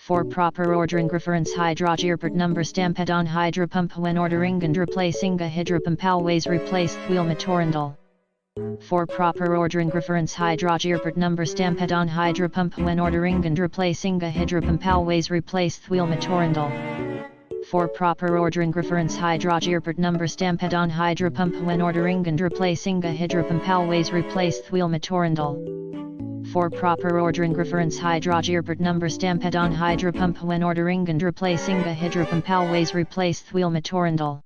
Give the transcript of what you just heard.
For proper ordering reference hydrogearport number stamped on hydropump when ordering and replacing a hydropump always replace wheel motorindle. For proper ordering reference hydrogearport number stamped on hydropump when ordering and replacing a hydropump always replace wheel motorindle. For proper ordering reference hydrogearport number stamped on hydropump when ordering and replacing a hydropump always replace wheel motorindle. For proper ordering reference hydrogearport number stamped on hydropump when ordering and replacing a hydropump always replace wheel motorindle.